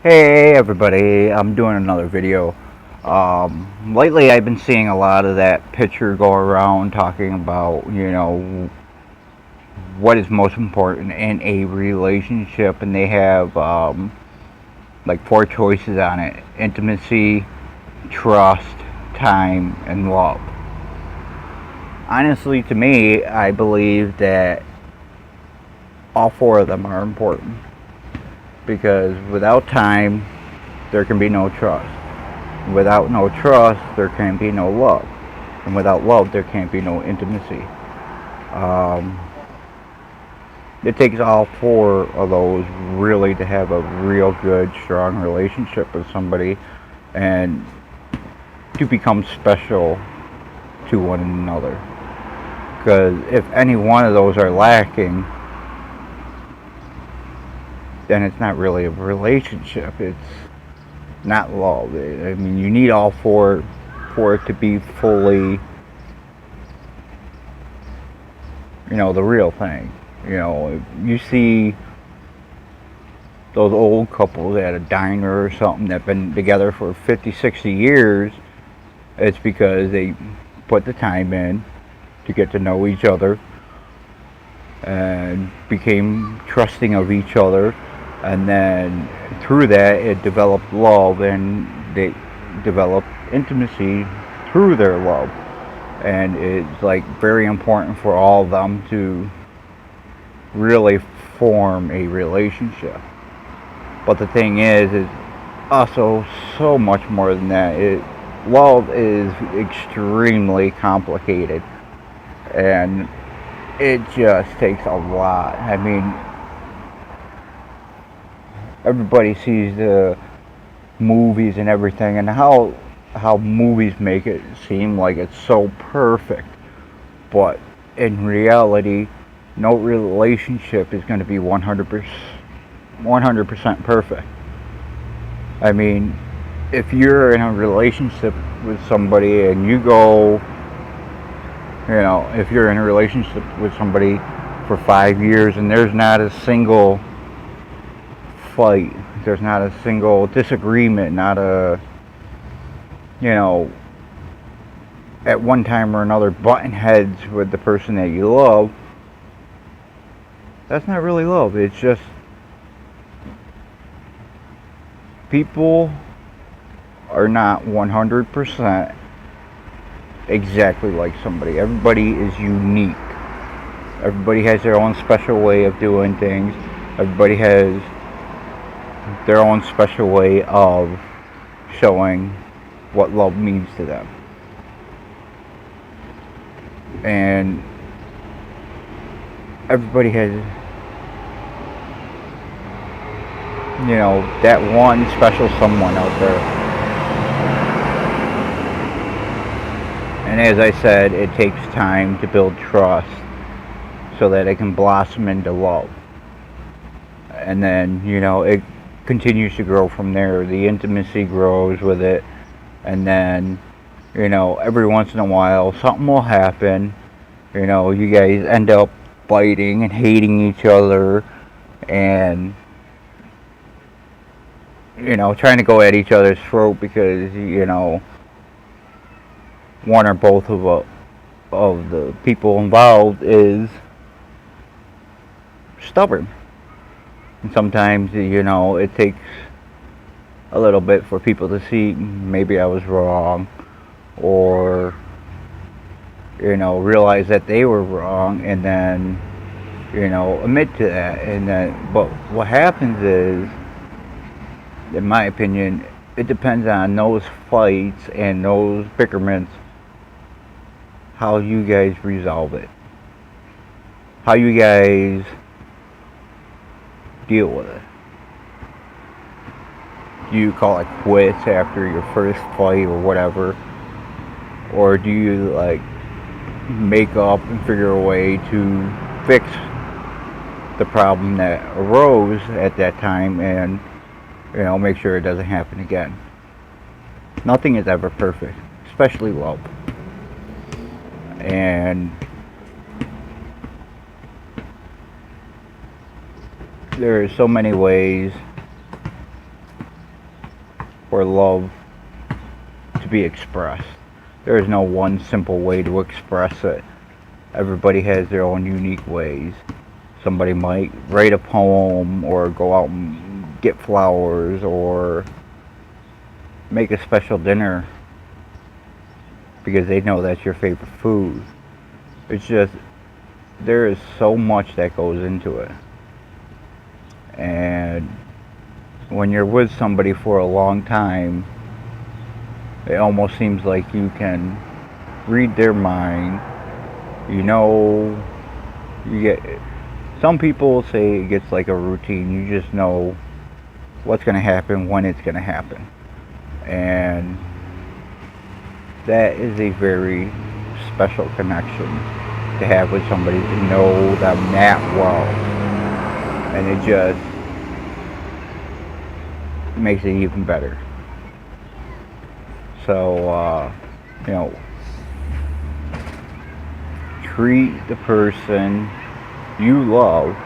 Hey everybody, I'm doing another video. Lately I've been seeing a lot of that picture go around talking about, what is most important in a relationship, and they have like four choices on it: intimacy, trust, time, and love. Honestly, to me, I believe that all four of them are important because without time, there can be no trust. Without no trust, there can be no love. And without love, there can't be no intimacy. Um, it takes all four of those really to have a real good, strong relationship with somebody and to become special to one another. Because if any one of those are lacking, then it's not really a relationship. It's not love. I mean, you need all four for it to be fully, the real thing. You see those old couples at a diner or something that have been together for 50, 60 years, it's because they put the time in to get to know each other and became trusting of each other. And then through that, it developed love and they developed intimacy through their love. And it's like very important for all of them to really form a relationship. But the thing is also so much more than that. Love is extremely complicated, and it just takes a lot. I mean, everybody sees the movies and everything, and how movies make it seem like it's so perfect, but in reality, no relationship is going to be 100% perfect. I mean, if you're in a relationship with somebody and if you're in a relationship with somebody for 5 years and there's not a single fight, there's not a single disagreement, not a, you know, at one time or another button heads with the person that you love, that's not really love. It's just people are not 100% exactly like somebody. Everybody is unique. Everybody has their own special way of doing things. Everybody has their own special way of showing what love means to them. And everybody has, that one special someone out there. And as I said, it takes time to build trust so that it can blossom into love. And then, it continues to grow from there. The intimacy grows with it. And then, every once in a while, something will happen. You guys end up fighting and hating each other and, trying to go at each other's throat because, one or both of the people involved is stubborn. And sometimes, it takes a little bit for people to see maybe I was wrong or, realize that they were wrong and then, admit to that. And then, but what happens is, in my opinion, it depends on those fights and those bickerments, how you guys resolve it, how you guys deal with it. Do you call it quits after your first fight or whatever? Or do you make up and figure a way to fix the problem that arose at that time and make sure it doesn't happen again? Nothing is ever perfect, especially love. And there are so many ways for love to be expressed. There is no one simple way to express it. Everybody has their own unique ways. Somebody might write a poem or go out and get flowers or make a special dinner because they know that's your favorite food. It's just, there is so much that goes into it. And when you're with somebody for a long time, it almost seems like you can read their mind. You know, you get, some people say it gets like a routine. You just know what's going to happen when it's going to happen. And that is a very special connection to have with somebody, to know them that well. And it just makes it even better. So, you know, treat the person you love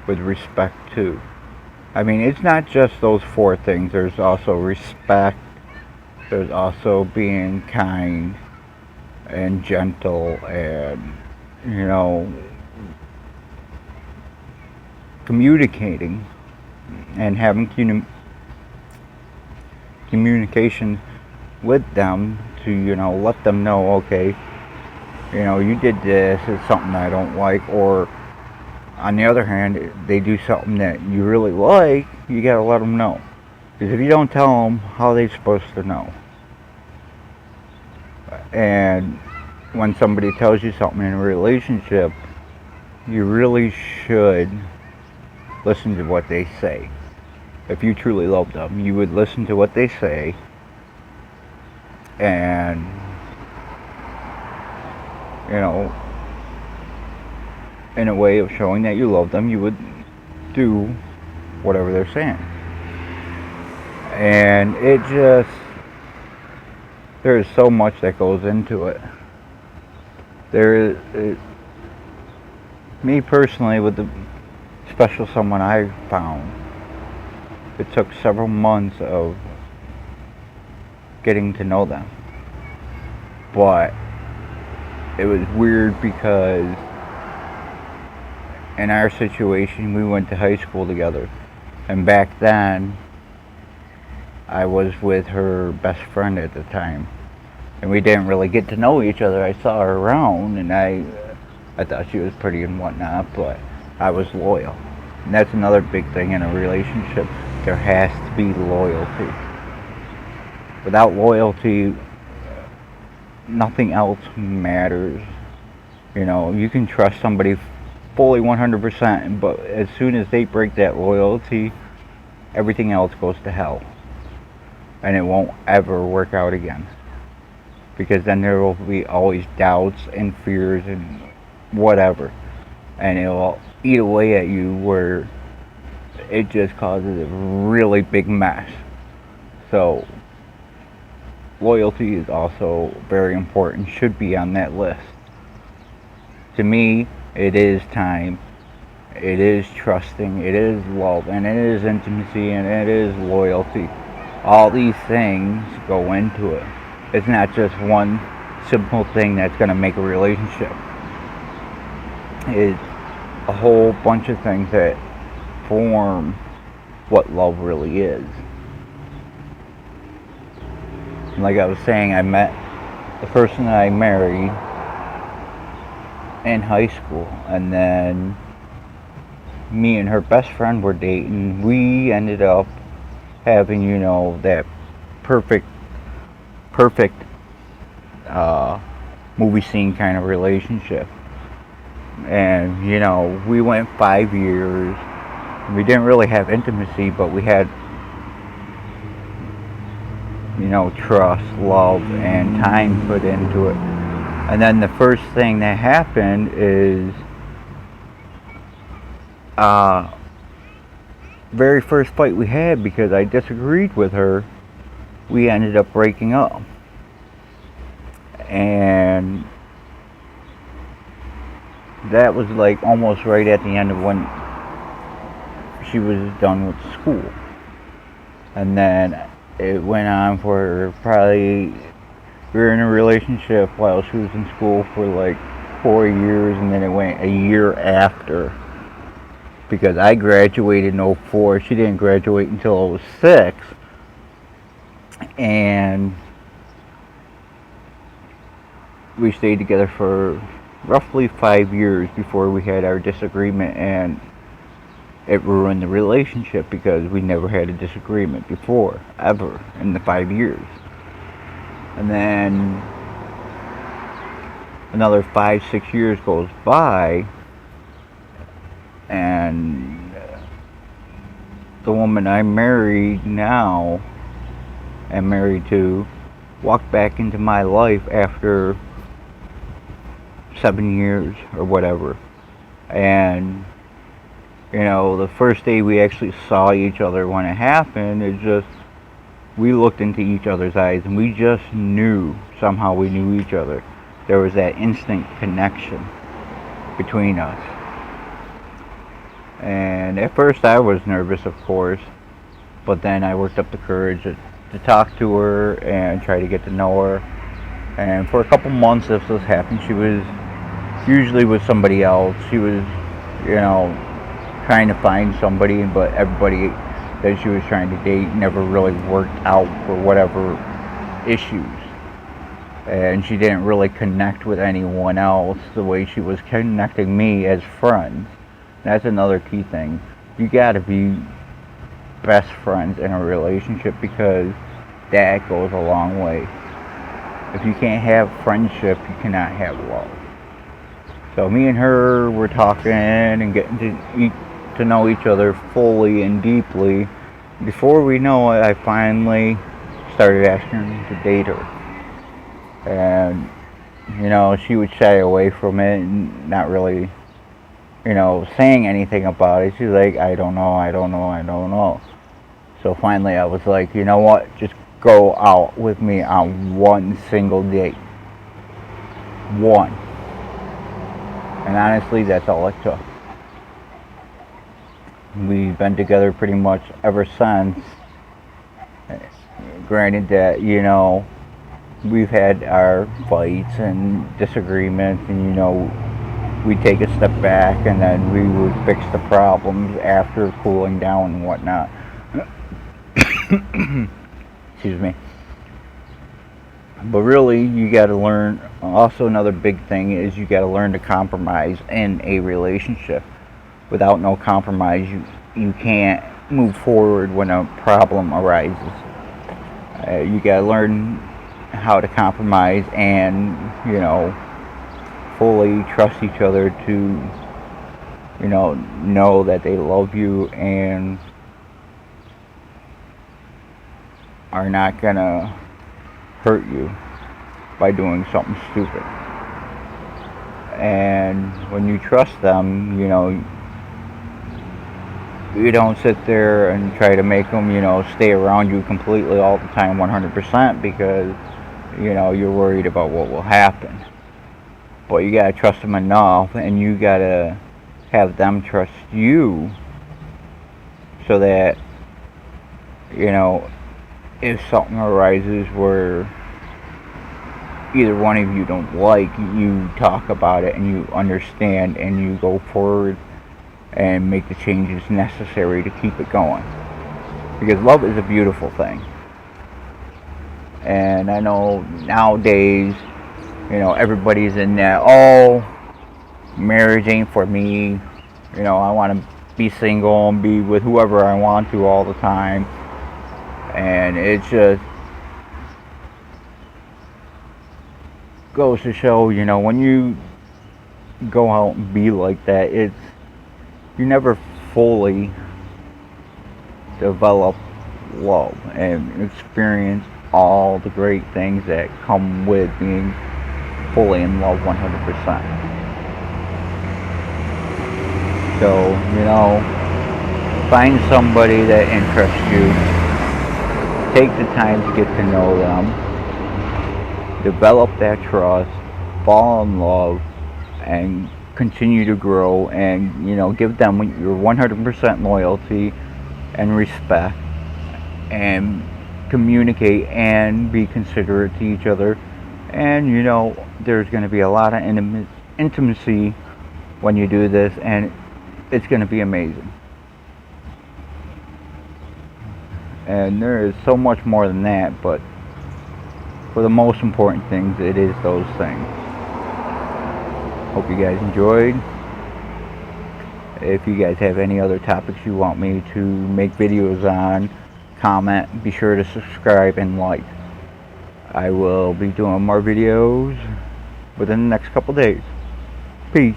with respect too. I mean, it's not just those four things. There's also respect. There's also being kind and gentle and, you know, communicating and having communication with them to, you know, let them know, okay, you know, you did this, it's something I don't like. Or on the other hand, they do something that you really like, you gotta let them know. Because if you don't tell them, how are they supposed to know? And when somebody tells you something in a relationship, you really should listen to what they say. If you truly love them, you would listen to what they say, and, you know, in a way of showing that you love them, you would do whatever they're saying. And it just, there is so much that goes into it. There is, me personally, with the special someone I found, it took several months of getting to know them. But it was weird because in our situation, we went to high school together. And back then, I was with her best friend at the time. And we didn't really get to know each other. I saw her around, and I thought she was pretty and whatnot, but I was loyal. And that's another big thing in a relationship. There has to be loyalty. Without loyalty, nothing else matters. You know, you can trust somebody fully 100%, but as soon as they break that loyalty, everything else goes to hell. And it won't ever work out again. Because then there will be always doubts and fears and whatever. And it will eat away at you where it just causes a really big mess. So, loyalty is also very important, should be on that list. To me, it is time, it is trusting, it is love, and it is intimacy, and it is loyalty. All these things go into it. It's not just one simple thing that's going to make a relationship. It's a whole bunch of things that form what love really is. Like I was saying, I met the person that I married in high school, and then me and her best friend were dating. We ended up having, you know, that perfect movie scene kind of relationship. And, you know, we went 5 years. We didn't really have intimacy, but we had, you know, trust, love, and time put into it. And then the first thing that happened is, very first fight we had, because I disagreed with her, we ended up breaking up. And that was like almost right at the end of when she was done with school. And then it went on for probably, we were in a relationship while she was in school for like 4 years, and then it went a year after because I graduated in '04. She didn't graduate until '06, and we stayed together for roughly 5 years before we had our disagreement, and it ruined the relationship because we never had a disagreement before, ever, in the 5 years. And then another 5, 6 years goes by, and the woman I'm married now, am married to, walked back into my life after 7 years or whatever. And the first day we actually saw each other when it happened, it just, we looked into each other's eyes and we just knew, somehow we knew each other. There was that instant connection between us. And at first I was nervous, of course, but then I worked up the courage to talk to her and try to get to know her. And for a couple months this was happening. She was usually with somebody else. She was, trying to find somebody, but everybody that she was trying to date never really worked out for whatever issues. And she didn't really connect with anyone else the way she was connecting me as friends. That's another key thing. You gotta be best friends in a relationship because that goes a long way. If you can't have friendship, you cannot have love. So me and her were talking and getting to know each other fully and deeply. Before we know it, I finally started asking her to date her. And, she would shy away from it and not really, saying anything about it. She's like, I don't know. So finally I was like, you know what? Just go out with me on one single date. One. And honestly, that's all it took. We've been together pretty much ever since. Granted that, we've had our fights and disagreements, and, we take a step back and then we would fix the problems after cooling down and whatnot. Excuse me. But really, you got to learn. Also, another big thing is you got to learn to compromise in a relationship. Without no compromise, you can't move forward when a problem arises. You got to learn how to compromise and, fully trust each other to, know that they love you and are not gonna hurt you by doing something stupid. And when you trust them, you don't sit there and try to make them, stay around you completely all the time 100% because, you're worried about what will happen. But you gotta trust them enough, and you gotta have them trust you so that, if something arises where either one of you don't like, you talk about it and you understand and you go forward and make the changes necessary to keep it going. Because love is a beautiful thing. And I know nowadays, everybody's in that, oh, marriage ain't for me. I want to be single and be with whoever I want to all the time. And it just goes to show, when you go out and be like that, you never fully develop love and experience all the great things that come with being fully in love 100%. So, find somebody that interests you. Take the time to get to know them. Develop that trust. Fall in love. And continue to grow. And, give them your 100% loyalty and respect. and communicate and be considerate to each other. And you know, there's going to be a lot of intimacy when you do this, and it's going to be amazing. And there is so much more than that, but for the most important things, it is those things. Hope you guys enjoyed. If you guys have any other topics you want me to make videos on, comment, be sure to subscribe and like. I will be doing more videos within the next couple days. Peace.